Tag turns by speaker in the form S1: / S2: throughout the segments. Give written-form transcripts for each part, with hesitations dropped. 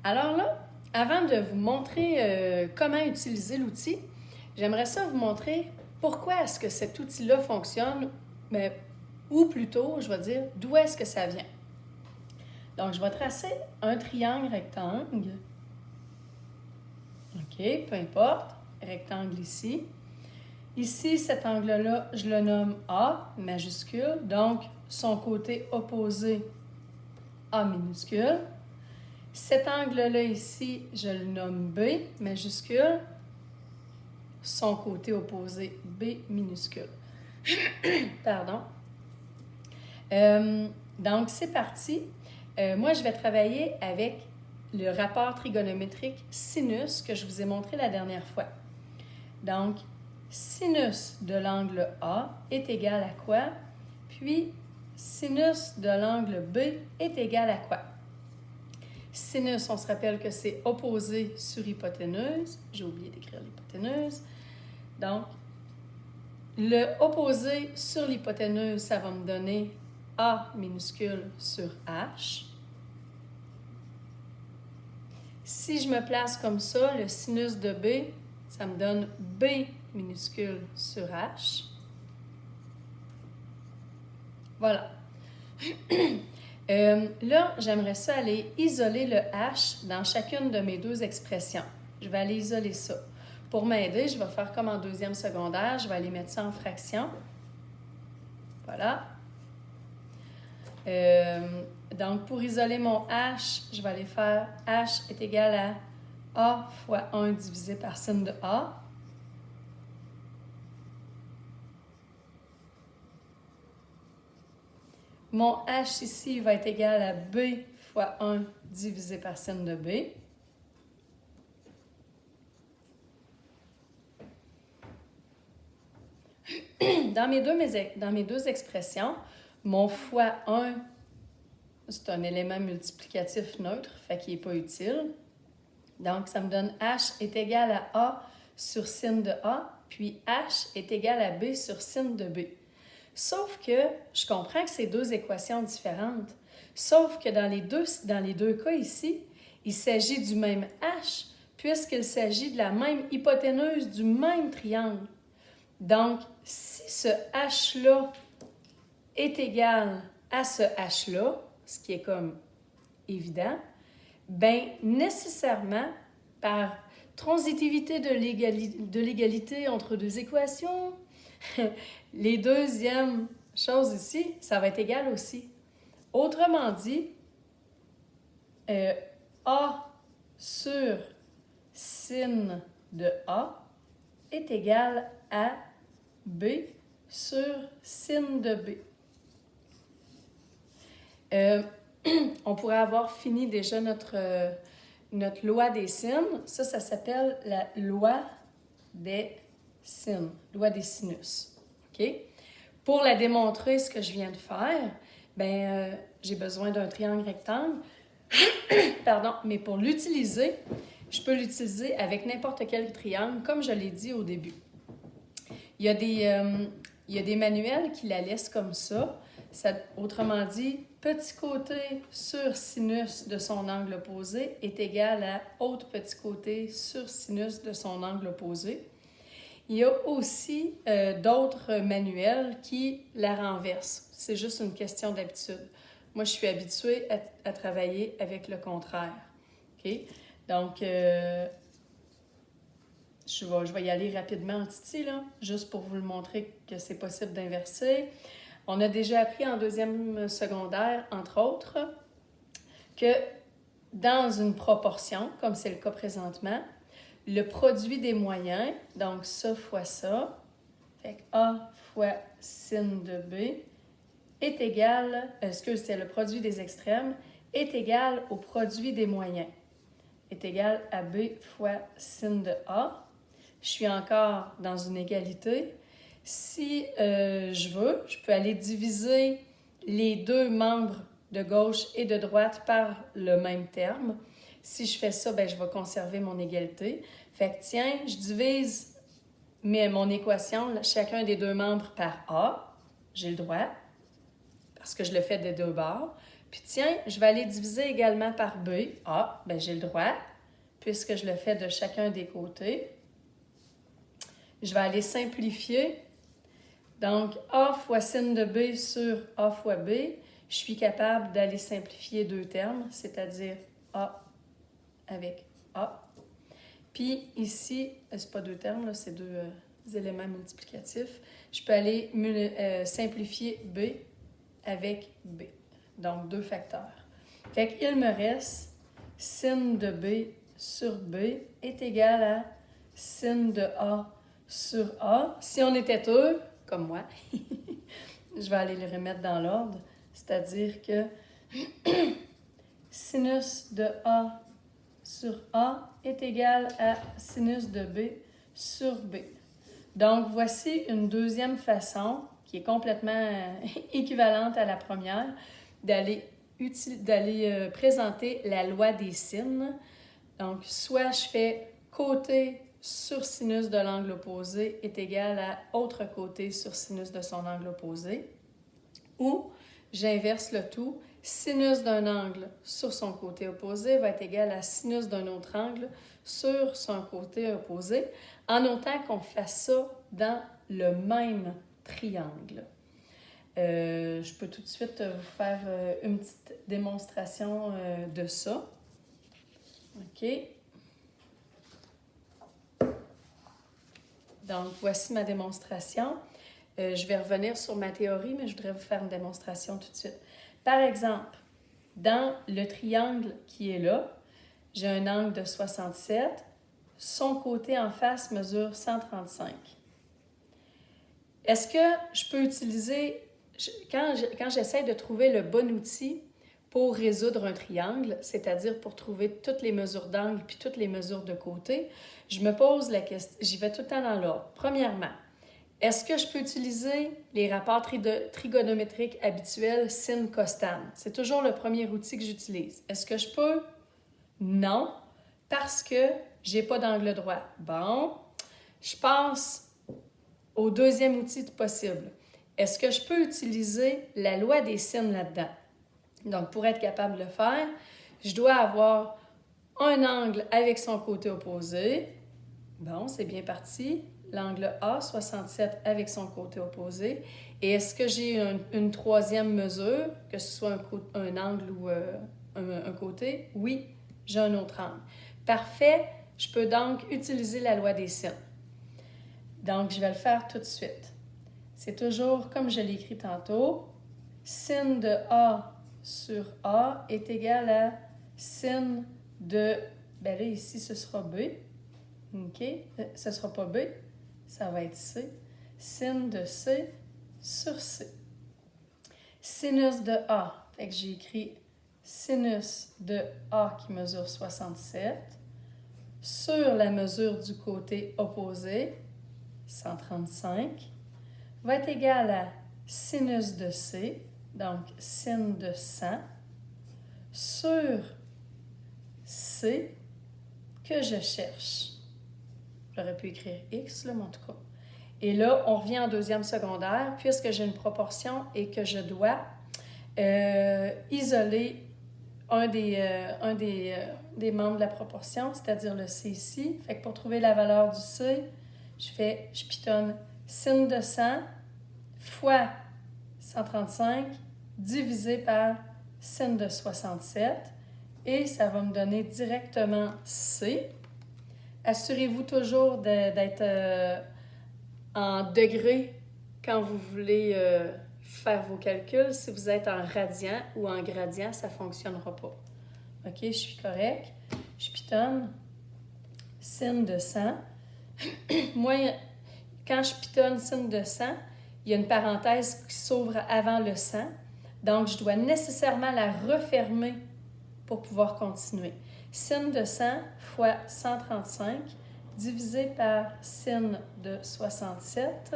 S1: Alors là, avant de vous montrer comment utiliser l'outil, j'aimerais ça vous montrer pourquoi est-ce que cet outil-là fonctionne, mais, ou plutôt, je vais dire, d'où est-ce que ça vient. Donc, je vais tracer un triangle rectangle. OK, peu importe, rectangle ici. Ici, cet angle-là, je le nomme A, majuscule, donc son côté opposé, A minuscule. Cet angle-là ici, je le nomme B, majuscule, son côté opposé, B minuscule. Pardon. Donc, c'est parti. Moi, je vais travailler avec le rapport trigonométrique sinus que je vous ai montré la dernière fois. Donc, sinus de l'angle A est égal à quoi? Puis, sinus de l'angle B est égal à quoi? Sinus, on se rappelle que c'est opposé sur hypoténuse. J'ai oublié d'écrire l'hypoténuse. Donc, le opposé sur l'hypoténuse, ça va me donner A minuscule sur H. Si je me place comme ça, le sinus de B, ça me donne B minuscule sur H. Voilà. Là, j'aimerais ça aller isoler le H dans chacune de mes deux expressions. Je vais aller isoler ça. Pour m'aider, je vais faire comme en deuxième secondaire. Je vais aller mettre ça en fraction. Voilà. Donc, pour isoler mon H, je vais aller faire H est égal à A fois 1 divisé par sin de A. Mon H ici va être égal à B fois 1 divisé par sin de B. Dans mes deux expressions, mon fois 1, c'est un élément multiplicatif neutre, fait qu'il n'est pas utile. Donc, ça me donne H est égal à A sur sin de A, puis H est égal à B sur sin de B. Sauf que je comprends que c'est deux équations différentes. Sauf que dans les deux cas ici, il s'agit du même H, puisqu'il s'agit de la même hypoténuse du même triangle. Donc, si ce H-là est égal à ce H-là, ce qui est comme évident, bien, nécessairement, par transitivité de l'égalité entre deux équations, les deuxièmes choses ici, ça va être égal aussi. Autrement dit, A sur sin de A est égal à B sur sin de B. On pourrait avoir fini déjà notre loi des sines. Ça s'appelle la loi des sines, loi des sinus. OK? Pour la démontrer, ce que je viens de faire, j'ai besoin d'un triangle rectangle. Pardon, mais pour l'utiliser, je peux l'utiliser avec n'importe quel triangle, comme je l'ai dit au début. Il y a des manuels qui la laissent comme ça. Autrement dit, petit côté sur sinus de son angle opposé est égal à autre petit côté sur sinus de son angle opposé. Il y a aussi d'autres manuels qui la renversent. C'est juste une question d'habitude. Moi, je suis habituée à travailler avec le contraire. Okay? Donc, je vais y aller rapidement en titi, là, juste pour vous le montrer que c'est possible d'inverser. On a déjà appris en deuxième secondaire, entre autres, que dans une proportion, comme c'est le cas présentement, le produit des moyens, donc ça fois ça, fait que A fois sin de B est égal, c'est le produit des extrêmes, est égal au produit des moyens, est égal à B fois sin de A. Je suis encore dans une égalité. Si je veux, je peux aller diviser les deux membres de gauche et de droite par le même terme. Si je fais ça, je vais conserver mon égalité. Fait que tiens, je divise mon équation, chacun des deux membres par A. J'ai le droit, parce que je le fais des deux bords. Puis tiens, je vais aller diviser également par B. Ah, ben j'ai le droit, puisque je le fais de chacun des côtés. Je vais aller simplifier. Donc, A fois sin de B sur A fois B. Je suis capable d'aller simplifier deux termes, c'est-à-dire A avec A. Puis ici, c'est pas deux termes, là, c'est deux éléments multiplicatifs. Je peux aller simplifier B avec B. Donc, deux facteurs. Fait qu'il me reste sin de B sur B est égal à sin de A sur A. Si on était deux, comme moi, je vais aller les remettre dans l'ordre, c'est-à-dire que sinus de A sur A est égal à sinus de B sur B. Donc, voici une deuxième façon qui est complètement équivalente à la première d'aller présenter la loi des sines. Donc, soit je fais côté sur sinus de l'angle opposé est égal à autre côté sur sinus de son angle opposé, ou j'inverse le tout, sinus d'un angle sur son côté opposé va être égal à sinus d'un autre angle sur son côté opposé, en notant qu'on fasse ça dans le même triangle. Je peux tout de suite vous faire une petite démonstration de ça. OK. Donc, voici ma démonstration. Je vais revenir sur ma théorie, mais je voudrais vous faire une démonstration tout de suite. Par exemple, dans le triangle qui est là, j'ai un angle de 67. Son côté en face mesure 135. Est-ce que je peux utiliser, quand j'essaie de trouver le bon outil pour résoudre un triangle, c'est-à-dire pour trouver toutes les mesures d'angle puis toutes les mesures de côté, je me pose la question, j'y vais tout le temps dans l'ordre. Premièrement, est-ce que je peux utiliser les rapports trigonométriques habituels sin-costan? C'est toujours le premier outil que j'utilise. Est-ce que je peux? Non, parce que j'ai pas d'angle droit. Bon, je passe au deuxième outil possible. Est-ce que je peux utiliser la loi des sines là-dedans? Donc, pour être capable de le faire, je dois avoir un angle avec son côté opposé. Bon, c'est bien parti. L'angle A, 67, avec son côté opposé. Et est-ce que j'ai une troisième mesure, que ce soit un angle ou un côté? Oui, j'ai un autre angle. Parfait, je peux donc utiliser la loi des sines. Donc, je vais le faire tout de suite. C'est toujours comme je l'ai écrit tantôt. Sin de A sur A est égal à sin de... Ben là, ici, ce sera B. OK? Ce ne sera pas B. Ça va être C. Sin de C sur C. Sinus de A. Fait que j'ai écrit sinus de A qui mesure 67 sur la mesure du côté opposé, 135, va être égal à sinus de C, donc sin de 100, sur C que je cherche. J'aurais pu écrire X, là, mais en tout cas. Et là, on revient en deuxième secondaire, puisque j'ai une proportion et que je dois isoler un des membres de la proportion, c'est-à-dire le C ici. Fait que pour trouver la valeur du C, je pitonne sin de 100 fois 135 divisé par sin de 67 et ça va me donner directement C. Assurez-vous toujours d'être en degrés quand vous voulez faire vos calculs. Si vous êtes en radian ou en gradient, ça ne fonctionnera pas. OK, je suis correct. Je pitonne sin de 100. Moi, quand je pitonne sin de 100, il y a une parenthèse qui s'ouvre avant le 100. Donc, je dois nécessairement la refermer pour pouvoir continuer. Sin de 100 fois 135 divisé par sin de 67,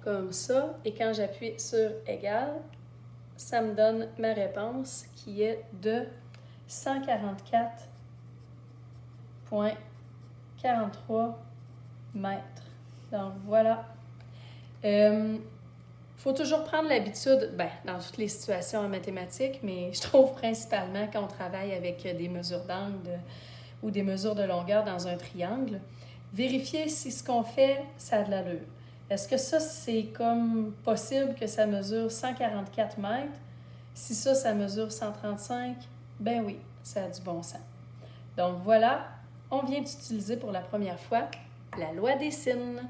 S1: comme ça. Et quand j'appuie sur égal, ça me donne ma réponse qui est de 144,43 mètres. Donc, voilà. faut toujours prendre l'habitude, ben, dans toutes les situations en mathématiques, mais je trouve principalement quand on travaille avec des mesures d'angle ou des mesures de longueur dans un triangle, vérifier si ce qu'on fait, ça a de l'allure. Est-ce que ça, c'est comme possible que ça mesure 144 mètres? Si ça mesure 135, ben oui, ça a du bon sens. Donc voilà, on vient d'utiliser pour la première fois la loi des sines.